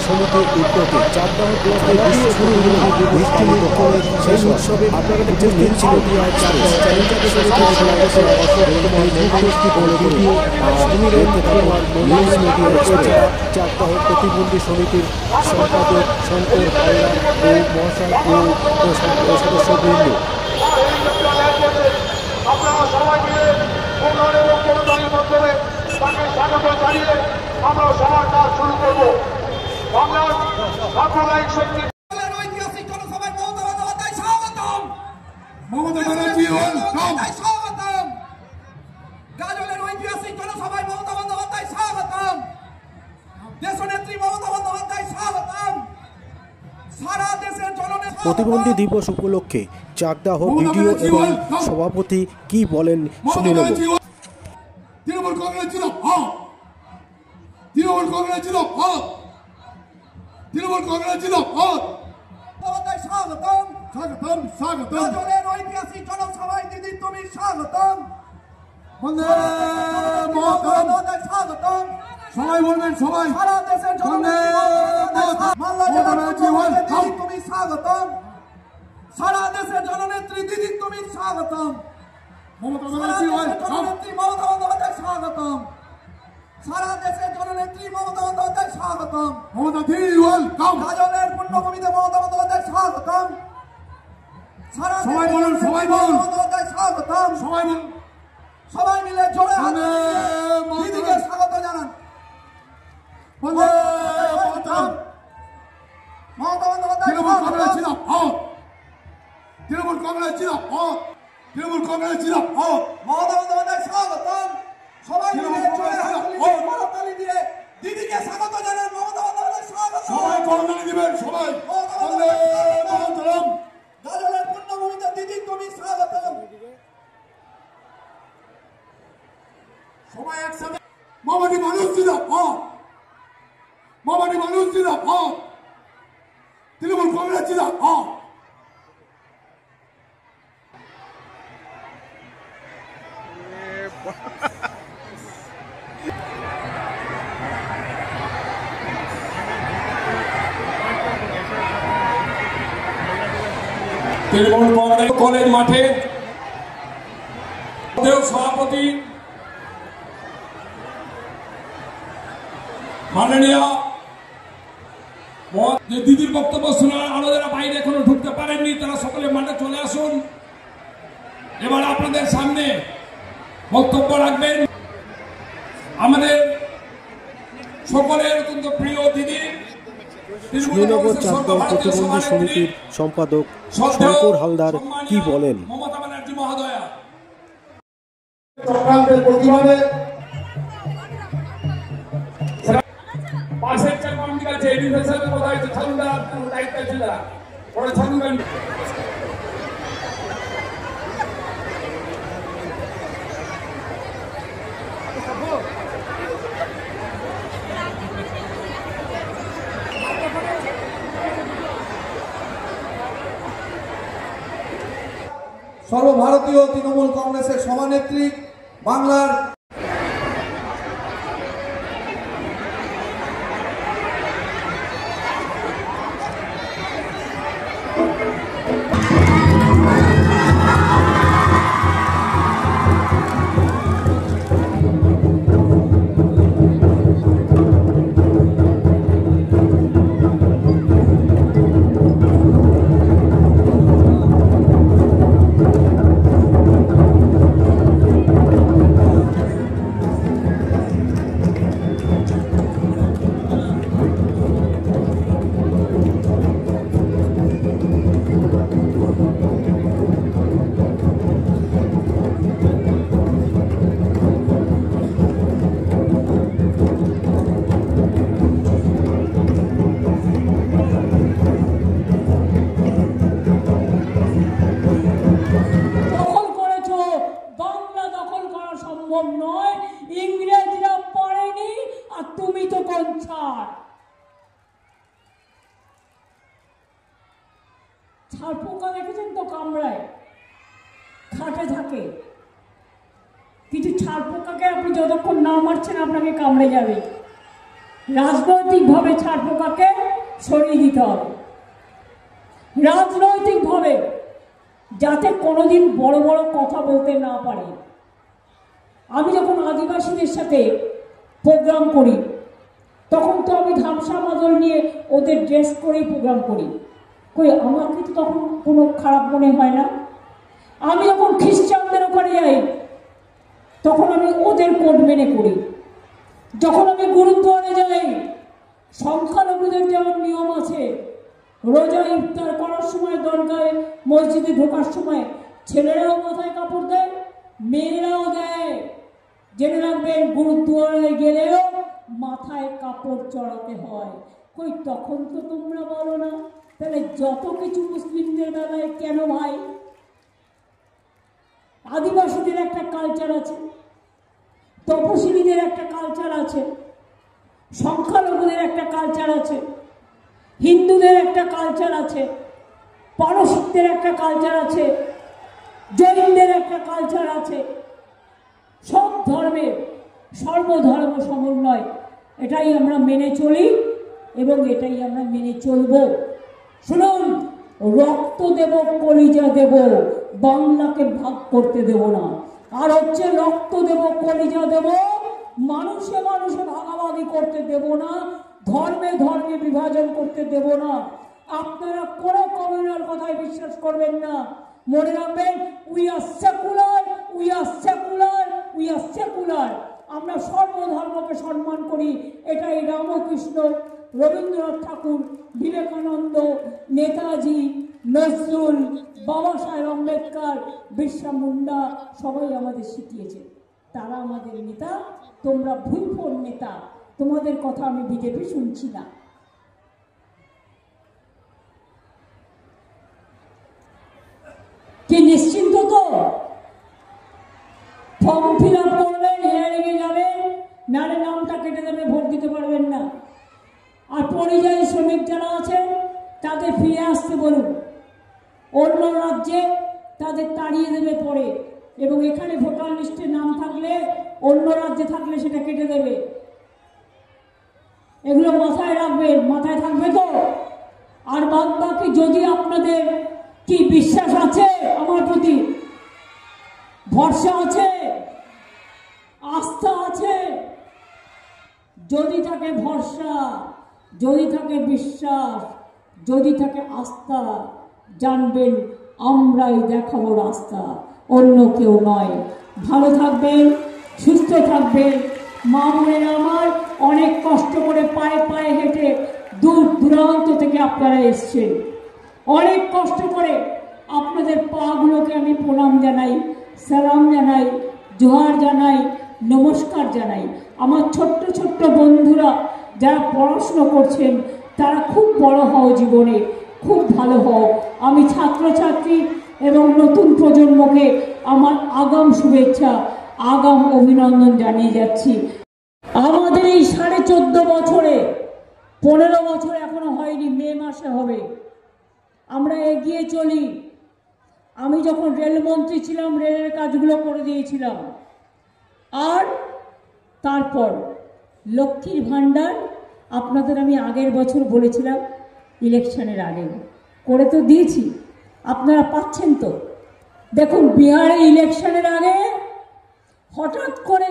সমিতির উদ্যোগে চাকদাহ ব্লকে বিশ্ববিদ্যালয় করে সেই উৎসবে আপনাদের উপস্থিত ছিল চাকদাহ চ্যালেঞ্জার সমিতির সভাপতি অশোক কুমার মন্ত্রী বলে নিউজ মিডিয়া এছাড়া চাকদাহ প্রতিবন্ধী সমিতির সম্পাদক শঙ্কর হালদার ও মহাশয় ও সদস্যবৃন্দ। আপনারা সবাই মিলে উন্নয়নের লক্ষ্যের মাধ্যমে তাকে স্বাগত জানিয়ে আমরা সবার কাজ শুরু করব। বাংলার সাম্প্রদায়িক শক্তি ঐতিহাসিক জনসভায় মমতা বন্দ্যোপাধ্যায় স্বাগতম। মমতা ব্যানার্জি স্বাগতম। গাজলের ঐতিহাসিক জনসভায় মমতা বন্দ্যোপাধ্যায় স্বাগতম। দেশনেত্রী মমতা বন্দ্যোপাধ্যায় স্বাগতম। সারা দেশের জননেতা প্রতিবন্ধী দিবস উপলক্ষে চাকদাহ ভিডিও এবং সভাপতি কি বলেন শুনে নেব। তৃণমূল কংগ্রেস জিন্দাবাদ, তৃণমূল কংগ্রেস জিন্দাবাদ, তৃণমূল কংগ্রেস জিন্দাবাদ। স্বাগতম স্বাগতম স্বাগতম। গাজলের ঐতিহাসিক জনসভায় দিদি তুমি স্বাগতম। বন্দে মাতরম স্বাগতম। সবাই বলবেন সবাই। সারা দেশের জননেত্রী তুমি স্বাগতম। সারা দেশের জননেত্রী দিদি তুমি স্বাগতম। মমতা ব্যানার্জি জননেত্রী মমতা বন্দ্যোপাধ্যায় স্বাগতম। সারা দেশের জননেত্রী মমতা বন্দ্যোপাধ্যায় স্বাগতম। মমতা দিদি ওয়েলকাম। গাজলের পুণ্যভূমিতে মমতা বন্দ্যোপাধ্যায় স্বাগতম। সারা সবাই বলুন সবাই বলুন বন্দ্যোপাধ্যায় স্বাগতম। সবাই বলুন সবাই মিলে জোরে দিদিকে স্বাগত জানান। বন্দে মাতরম। মমতা বন্দ্যোপাধ্যায় তৃণমূল কংগ্রেস জিন্দাবাদ, তৃণমূল কংগ্রেস জিন্দাবাদ, তৃণমূল কংগ্রেস জিন্দাবাদ। মমতা বন্দ্যোপাধ্যায় স্বাগতম। সবাই মিলে জোরে করতালি দিয়ে দিদিকে স্বাগত জানান। মমতা বন্দ্যোপাধ্যায় স্বাগত। সবাই করতালি দিবেন সবাই। বন্দে মাতরম। গাজলের পুণ্যভূমিতে দিদি তুমি স্বাগতম। সবাই একসাথে মামাটি মানুষ জিন্দাবাদ, মামাটি মানুষ জিন্দাবাদ, তৃণমূল কংগ্রেস জিন্দাবাদ। তৃণমূল কংগ্রেস কলেজ মাঠে সভাপতি মাননীয় দিদির বক্তব্য শোনার আরো যারা বাইরে এখনো ঢুকতে পারেননি তারা সকলে মাঠে চলে আসুন। এবার আপনাদের সামনে বক্তব্য রাখবেন আমাদের সকলের অত্যন্ত প্রিয় দিদি শ্রীনগর চাকদাহ প্রতিবন্ধী সমিতির সম্পাদক শঙ্কর হালদার কি বলেন। মমতা ব্যানার্জি মহোদয়া চক্রান্তের প্রতিবাদে পাশের চাকরি আছে এডুকেশন কোথায় ছাড়ুনরা দায়িত্ব ছিল পরে ছাড়ুন। সর্বভারতীয় তৃণমূল কংগ্রেসের সভানেত্রী বাংলার ছারপোকা দেখেছেন তো কামড়ায় খাটে থাকে, কিন্তু ছারপোকাকে আপনি যতক্ষণ না মারছেন আপনাকে কামড়ে যাবে। রাজনৈতিকভাবে ছারপোকাকে সরিয়ে দিতে হবে, রাজনৈতিকভাবে যাতে কোনোদিন বড় বড় কথা বলতে না পারে। আমি যখন আদিবাসীদের সাথে প্রোগ্রাম করি তখন তো আমি ধামসা মাদল নিয়ে ওদের ড্রেস করেই প্রোগ্রাম করি, কই আমাকে তো তখন কোনো খারাপ মনে হয় না। আমি যখন খ্রিস্টানদের ওখানে যাই তখন আমি ওদের কোড মেনে করি। যখন আমি গুরুদ্বারে যাই, সংখ্যালঘুদের যেমন নিয়ম আছে, রোজা ইফতার করার সময় দরগায় মসজিদে ঢোকার সময় ছেলেরাও মাথায় কাপড় দেয়, মেয়েরাও দেয়। জেনে রাখবেন গুরুদ্বারে গেলেও মাথায় কাপড় চড়াতে হয়। কই তখন তো তোমরা বলো না, তাহলে যত কিছু মুসলিমদের বেলায় কেন ভাই? আদিবাসীদের একটা কালচার আছে, তপশিলীদের একটা কালচার আছে, সংখ্যালঘুদের একটা কালচার আছে, হিন্দুদের একটা কালচার আছে, পারসিকদের একটা কালচার আছে, জৈনদের একটা কালচার আছে। সব ধর্মের সর্বধর্ম সমন্বয়, এটাই আমরা মেনে চলি এবং এটাই আমরা মেনে চলব। শুনুন, রক্ত দেব, কলিজা দেব, বাংলাকে ভাগ করতে দেব না। আর হচ্ছে রক্ত দেব, কলিজা দেব, মানুষে মানুষে ভাগাভাগি করতে দেব না, ধর্মে ধর্মে বিভাজন করতে দেব না। আপনারা কোনো কমিউনাল কথায় বিশ্বাস করবেন না। মনে রাখবেন, we are secular, we are secular, we are secular. আমরা সর্বধর্মকে সম্মান করি। এটাই রামকৃষ্ণ, রবীন্দ্রনাথ ঠাকুর, বিবেকানন্দ, নেতাজি, নজরুল, বাবা সাহেব আম্বেদকর, বিরসা মুন্ডা সবাই আমাদের শিখিয়েছে। তারা আমাদের নেতা, তোমরা ভুলফোর নেতা। তোমাদের কথা আমি বিজেপি শুনছি না। কি নিশ্চিন্ত তো? ফর্ম ফিল আপ করবেন, হিয়ারিংয়ে যাবেন, নারে নামটা কেটে দেবে, ভোট দিতে পারবেন না। আর পরিযায়ী শ্রমিক যারা আছেন তাদের ফিরে আসতে বলুন। অন্য রাজ্যে তাদের তাড়িয়ে দেবে পরে, এবং এখানে ভোটার লিস্টে নাম থাকলে অন্য রাজ্যে থাকলে সেটা কেটে দেবে। এগুলো মাথায় রাখবেন, মাথায় থাকবে তো? আর বাদ বাকি যদি আপনাদের কি বিশ্বাস আছে আমার প্রতি, ভরসা আছে, আস্থা আছে, যদি থাকে ভরসা, যদি থাকে বিশ্বাস, যদি থাকে আস্থা, জানবেন আমরাই দেখাবো রাস্তা, অন্য কেউ নয়। ভালো থাকবেন, সুস্থ থাকবেন। মা বোনেরা আমার, অনেক কষ্ট করে পায়ে পায়ে হেঁটে দূর দূরান্ত থেকে আপনারা এসছেন। অনেক কষ্ট করে আপনাদের পাগুলোকে আমি প্রণাম জানাই, সালাম জানাই, জোহার জানাই, নমস্কার জানাই। আমার ছোট্ট ছোট্ট বন্ধুরা যারা পড়াশুনো করছেন, তারা খুব বড় হও জীবনে, খুব ভালো হও। আমি ছাত্রছাত্রী এবং নতুন প্রজন্মকে আমার আগাম শুভেচ্ছা, আগাম অভিনন্দন জানিয়ে যাচ্ছি। আমাদের এই 14.5 বছরে, 15 বছর এখনো হয়নি, মে মাসে হবে, আমরা এগিয়ে চলি। আমি যখন রেলমন্ত্রী ছিলাম, রেলের কাজগুলো করে দিয়েছিলাম। আর তারপর লক্ষ্মীর ভাণ্ডার আপনাদের আমি আগের বছর বলেছিলাম, ইলেকশনের আগে করে তো দিয়েছি, আপনারা পাচ্ছেন তো। দেখুন, বিহারে ইলেকশনের আগে হঠাৎ করে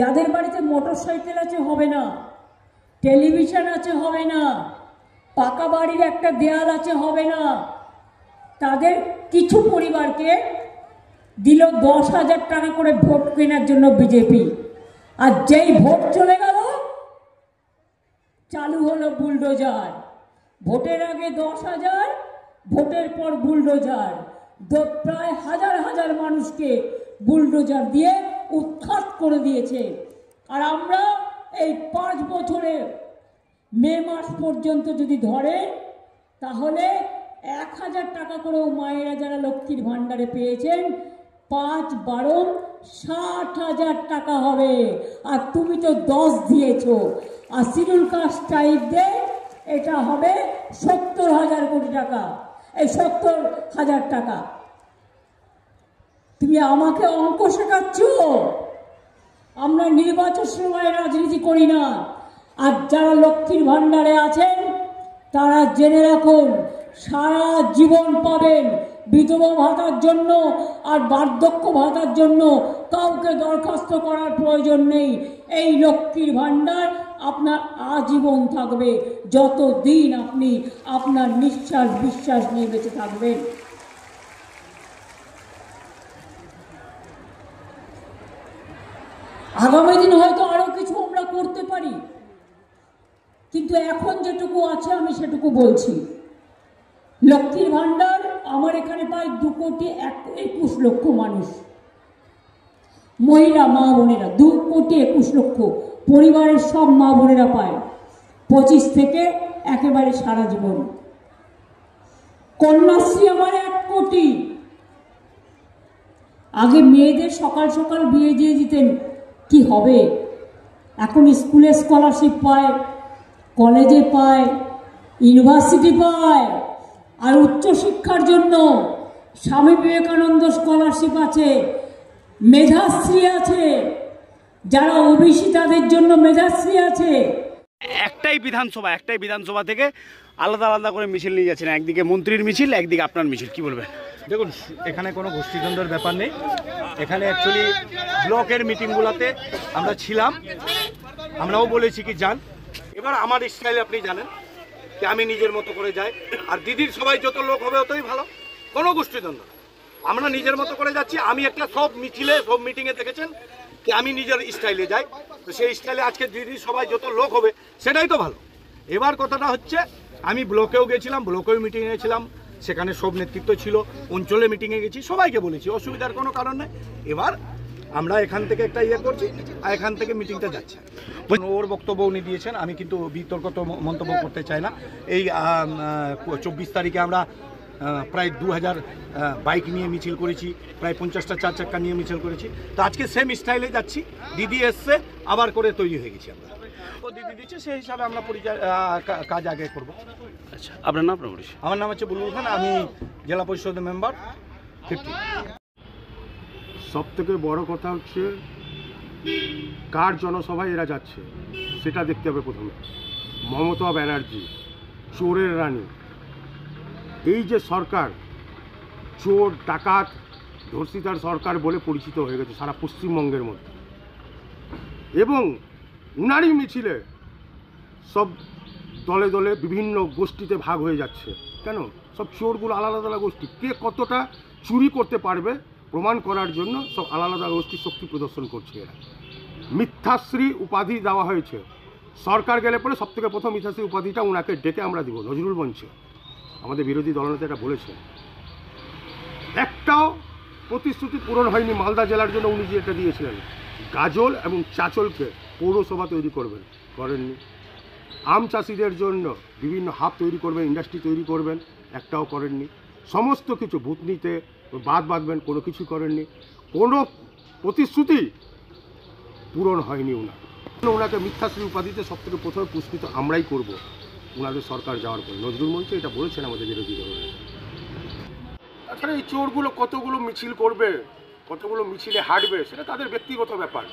যাদের বাড়িতে মোটর সাইকেল আছে হবে না, টেলিভিশন আছে হবে না, পাকা বাড়ির একটা দেয়াল আছে হবে না, তাদের কিছু পরিবারকে দিল 10,000 টাকা করে ভোট কেনার জন্য বিজেপি। আর যেই ভোট চলে গেল, চালু হলো বুলডোজার। ভোটের আগে 10,000, ভোটের পর বুলডোজার। প্রায় হাজার হাজার মানুষকে বুলডোজার দিয়ে উৎখাত করে দিয়েছে। আর আমরা এই 5 বছরে মে মাস পর্যন্ত যদি ধরে, তাহলে 1,000 টাকা করেও মায়েরা যারা লক্ষ্মীর ভাণ্ডারে পেয়েছেন, 5-12 60,000 টাকা হবে। আর তুমি তো 10 দিয়েছো। আর শিডিউল কাস্ট টাইপদের এটা হবে 70,000 কোটি টাকা, এই 70,000 টাকা। তুমি আমাকে অঙ্ক শেখাচ্ছ? আমরা নির্বাচন সময় রাজনীতি করি না। আর যারা লক্ষ্মীর ভাণ্ডারে আছেন তারা জেনে রাখুন সারা জীবন পাবেন। বিধবা ভাতার জন্য আর বার্ধক্য ভাতার জন্য কাউকে দরখাস্ত করার প্রয়োজন নেই। এই লক্ষ্মীর ভাণ্ডার আপনার আজীবন থাকবে, যতদিন আপনি আপনার নিঃশ্বাস বিশ্বাস নিয়ে বেঁচে থাকবেন। আগামী দিন হয়তো আরো কিছু আমরা করতে পারি, কিন্তু এখন যেটুকু আছে আমি সেটুকু বলছি। লক্ষ্মীর ভাণ্ডার আমার এখানে প্রায় 2,21,00,000 মানুষ, মহিলা মা বোনেরা 2,21,00,000 পরিবারের সব মা বোনেরা পায় 25 থেকে একেবারে সারা জীবন। কন্যাশ্রী আমার 1 কোটি। আগে মেয়েদের সকাল সকাল বিয়ে দিয়ে দিতেন, কি হবে? এখন স্কুলে স্কলারশিপ পায়, কলেজে পায়, ইউনিভার্সিটি পায়, আর উচ্চশিক্ষার জন্য স্বামী বিবেকানন্দ স্কলারশিপ আছে, মেধাশ্রী আছে, যারা ওবিসি তাদের জন্য মেধাশ্রী আছে। একটাই বিধানসভা থেকে আলাদা আলাদা করে মিছিল নিয়ে যাচ্ছেন, একদিকে মন্ত্রীর মিছিল, একদিকে আপনার মিছিল, কি বলবেন? দেখুন, এখানে কোনো গোষ্ঠীদ্বন্দ্বের ব্যাপার নেই। এখানে অ্যাকচুয়ালি ব্লকের মিটিংগুলোতে আমরা ছিলাম, আমরাও বলেছি কি যান। এবার আমার স্টাইলে আপনি জানেন যে আমি নিজের মতো করে যাই, আর দিদির সবাই যত লোক হবে অতই ভালো, কোনো গোষ্ঠীদ্বন্দ্ব। আমরা নিজের মতো করে যাচ্ছি। আমি একটা সব মিছিলে সব মিটিংয়ে দেখেছেন কি আমি নিজের স্টাইলে যাই, তো সেই স্টাইলে আজকে দিদির সবাই যত লোক হবে সেটাই তো ভালো। এবার কথাটা হচ্ছে, আমি ব্লকেও গেছিলাম, ব্লকেও মিটিংয়ে গেছিলাম, সেখানে সব নেতৃত্ব ছিল, অঞ্চলে মিটিংয়ে গেছি, সবাইকে বলেছি অসুবিধার কোনো কারণ নেই। এবার আমরা এখান থেকে একটা করছি, আর এখান থেকে মিটিংটা যাচ্ছে। ওর বক্তব্য উনি দিয়েছেন, আমি কিন্তু বিতর্কিত মন্তব্য করতে চাই না। এই 24 তারিখে আমরা প্রায় 2000 বাইক নিয়ে মিছিল করেছি, প্রায় 50টা 4 চাক্কা নিয়ে মিছিল করেছি। তো আজকে সেম স্টাইলে যাচ্ছি, দিদি এসছে আবার করে তৈরি হয়ে গেছি আমরা। ও দিদি দিচ্ছে, সেই হিসাবে আমরা কাজ আগে করবো। আচ্ছা, আপনার নাম? আমার নাম হচ্ছে বুলবুল খান, আমি জেলা পরিষদের মেম্বার 50। সব থেকে বড় কথা হচ্ছে কার জনসভায় এরা যাচ্ছে সেটা দেখতে হবে প্রথমে। মমতা ব্যানার্জি চোরের রানী, এই যে সরকার চোর ডাকাত ধর্ষিতার সরকার বলে পরিচিত হয়ে গেছে সারা পশ্চিমবঙ্গের মধ্যে, এবং উনারই মিছিলে সব দলে দলে বিভিন্ন গোষ্ঠীতে ভাগ হয়ে যাচ্ছে। কেন? সব চোরগুলো আলাদা আলাদা গোষ্ঠী, কে কতটা চুরি করতে পারবে প্রমাণ করার জন্য সব আলাদা আলাদা গোষ্ঠীর শক্তি প্রদর্শন করছে এরা। মিথ্যাশ্রী উপাধি দেওয়া হয়েছে, সরকার গেলে পরে সব থেকে প্রথম মিথ্যাশ্রী উপাধিটা ওনাকে ডেকে আমরা দিব নজরুল মঞ্চে। আমাদের বিরোধী দলনেতা এটা বলেছে, একটাও প্রতিশ্রুতি পূরণ হয়নি। মালদা জেলার জন্য উনি যেটা দিয়েছিলেন, গাজল এবং চাচলকে পৌরসভা তৈরি করবেন, করেননি। আম চাষিদের জন্য বিভিন্ন হাব তৈরি করবেন, ইন্ডাস্ট্রি তৈরি করবেন, একটাও করেননি। সমস্ত কিছু ভূতনিতে বাঁধবেন, কোনো কিছু করেননি। কোনো প্রতিশ্রুতি পূরণ হয়নি ওনাকে মিথ্যাশ্রী উপাধিতে সব থেকে প্রথমে পুরস্কৃত আমরাই করব ওনাদের সরকার যাওয়ার পর। নজরুল মঞ্চে এটা বলেছেন আমাদের বিরোধী দলের। তাছাড়া এই চোরগুলো কতগুলো মিছিল করবে, কতগুলো মিছিলে হাঁটবে, সেটা তাদের ব্যক্তিগত ব্যাপার,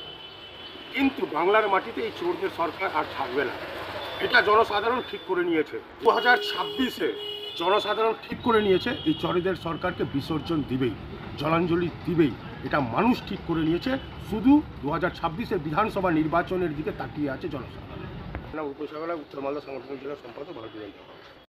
কিন্তু বাংলার মাটিতে এই চোরদের সরকার আর থাকবে না। এটা জনসাধারণ ঠিক করে নিয়েছে। 2026-এ জনসাধারণ ঠিক করে নিয়েছে এই চোরদের সরকারকে বিসর্জন দিবেই, জলাঞ্জলি দিবেই। এটা মানুষ ঠিক করে নিয়েছে। শুধু 2026-এর বিধানসভা নির্বাচনের দিকে তাকিয়ে আছে জনসাধারণ। উপসাগরা উত্তর মালদা সাংগঠনিক জেলা সম্পাদক ভারতীয় জনতা পার্টি।